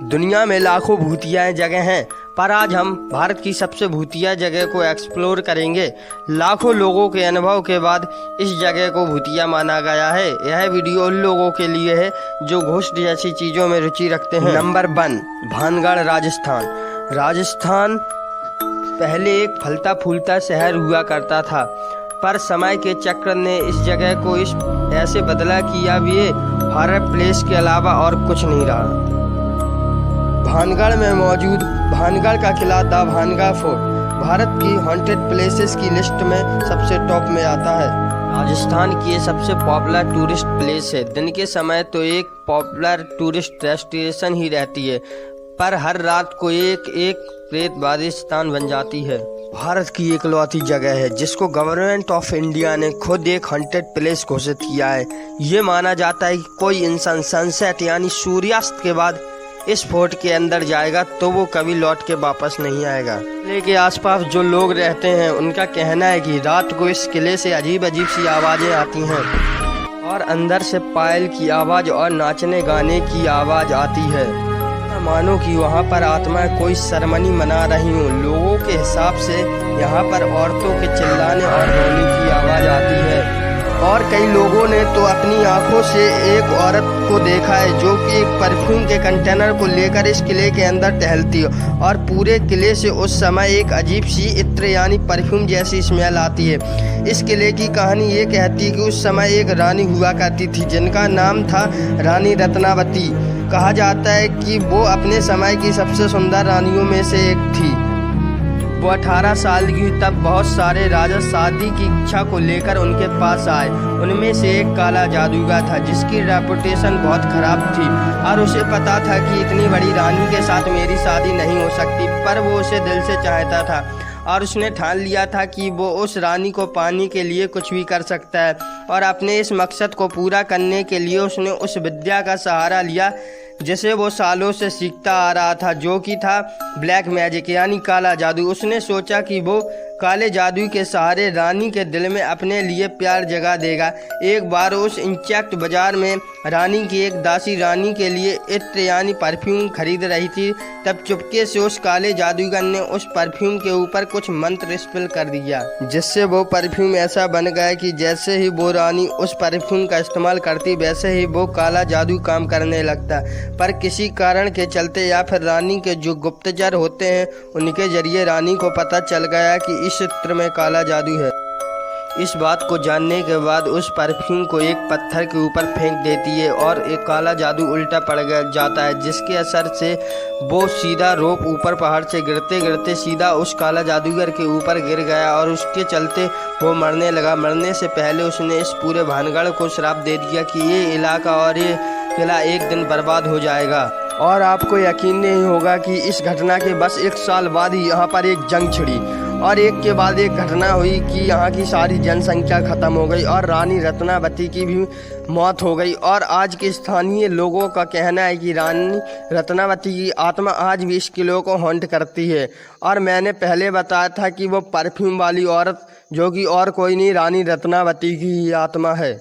दुनिया में लाखों भूतिया जगह हैं, पर आज हम भारत की सबसे भूतिया जगह को एक्सप्लोर करेंगे। लाखों लोगों के अनुभव के बाद इस जगह को भूतिया माना गया है। यह वीडियो उन लोगों के लिए है जो घोस्ट जैसी चीज़ों में रुचि रखते हैं। नंबर 1, भानगढ़, राजस्थान। राजस्थान पहले एक फलता फूलता शहर हुआ करता था, पर समय के चक्र ने इस जगह को ऐसे बदला कि अब ये हॉरर प्लेस के अलावा और कुछ नहीं रहा। भानगढ़ में मौजूद भानगढ़ का किला द भानगढ़ फोर्ट भारत की हॉन्टेड प्लेसेस की लिस्ट में सबसे टॉप में आता है। राजस्थान की ये सबसे पॉपुलर टूरिस्ट प्लेस है। दिन के समय तो एक पॉपुलर टूरिस्ट डेस्टिनेशन ही रहती है, पर हर रात को एक प्रेतवादी स्थान बन जाती है। भारत की इकलौती जगह है जिसको गवर्नमेंट ऑफ इंडिया ने खुद एक हॉन्टेड प्लेस घोषित किया है। ये माना जाता है कि कोई इंसान सनसेट यानी सूर्यास्त के बाद इस फोर्ट के अंदर जाएगा तो वो कभी लौट के वापस नहीं आएगा। किले के आसपास जो लोग रहते हैं उनका कहना है कि रात को इस किले से अजीब अजीब सी आवाज़ें आती हैं और अंदर से पायल की आवाज़ और नाचने गाने की आवाज़ आती है, मानो कि वहाँ पर आत्माएं कोई सेरेमनी मना रही हूँ। लोगों के हिसाब से यहाँ पर औरतों के चिल्लाने और रोने की आवाज़ आती है और कई लोगों ने तो अपनी आंखों से एक औरत को देखा है जो कि एक परफ्यूम के कंटेनर को लेकर इस किले के अंदर टहलती है और पूरे किले से उस समय एक अजीब सी इत्र यानी परफ्यूम जैसी स्मेल आती है। इस किले की कहानी ये कहती है कि उस समय एक रानी हुआ करती थी जिनका नाम था रानी रत्नावती। कहा जाता है कि वो अपने समय की सबसे सुंदर रानियों में से एक थी। वो 18 साल की हुई तब बहुत सारे राजा शादी की इच्छा को लेकर उनके पास आए। उनमें से एक काला जादूगर था जिसकी रेपुटेशन बहुत खराब थी और उसे पता था कि इतनी बड़ी रानी के साथ मेरी शादी नहीं हो सकती, पर वो उसे दिल से चाहता था और उसने ठान लिया था कि वो उस रानी को पाने के लिए कुछ भी कर सकता है। और अपने इस मकसद को पूरा करने के लिए उसने उस विद्या का सहारा लिया जिसे वो सालों से सीखता आ रहा था, जो कि था ब्लैक मैजिक यानी काला जादू। उसने सोचा कि वो काले जादू के सहारे रानी के दिल में अपने लिए प्यार जगा देगा। एक बार उस इंसेक्ट बाजार में रानी की एक दासी रानी के लिए इत्र यानी परफ्यूम खरीद रही थी। तब चुपके से उस काले जादूगर ने उस परफ्यूम के ऊपर कुछ मंत्र स्पिल कर दिया, जिससे वो परफ्यूम ऐसा बन गया कि जैसे ही वो रानी उस परफ्यूम का इस्तेमाल करती वैसे ही वो काला जादू काम करने लगता। पर किसी कारण के चलते या फिर रानी के जो गुप्तचर होते हैं उनके जरिए रानी को पता चल गया कि इस इत्र में काला जादू है। इस बात को जानने के बाद उस परफ्यूम को एक पत्थर के ऊपर फेंक देती है और एक काला जादू उल्टा पड़ जाता है, जिसके असर से वो सीधा रोप ऊपर पहाड़ से गिरते गिरते सीधा उस काला जादूगर के ऊपर गिर गया और उसके चलते वो मरने लगा। मरने से पहले उसने इस पूरे भानगढ़ को श्राप दे दिया कि ये इलाका और ये किला एक दिन बर्बाद हो जाएगा। और आपको यकीन नहीं होगा कि इस घटना के बस 1 साल बाद ही यहाँ पर एक जंग छिड़ी और एक के बाद एक घटना हुई कि यहाँ की सारी जनसंख्या खत्म हो गई और रानी रत्नावती की भी मौत हो गई। और आज के स्थानीय लोगों का कहना है कि रानी रत्नावती की आत्मा आज भी इस किले को हॉन्ट करती है। और मैंने पहले बताया था कि वो परफ्यूम वाली औरत जो कि और कोई नहीं रानी रत्नावती की ही आत्मा है।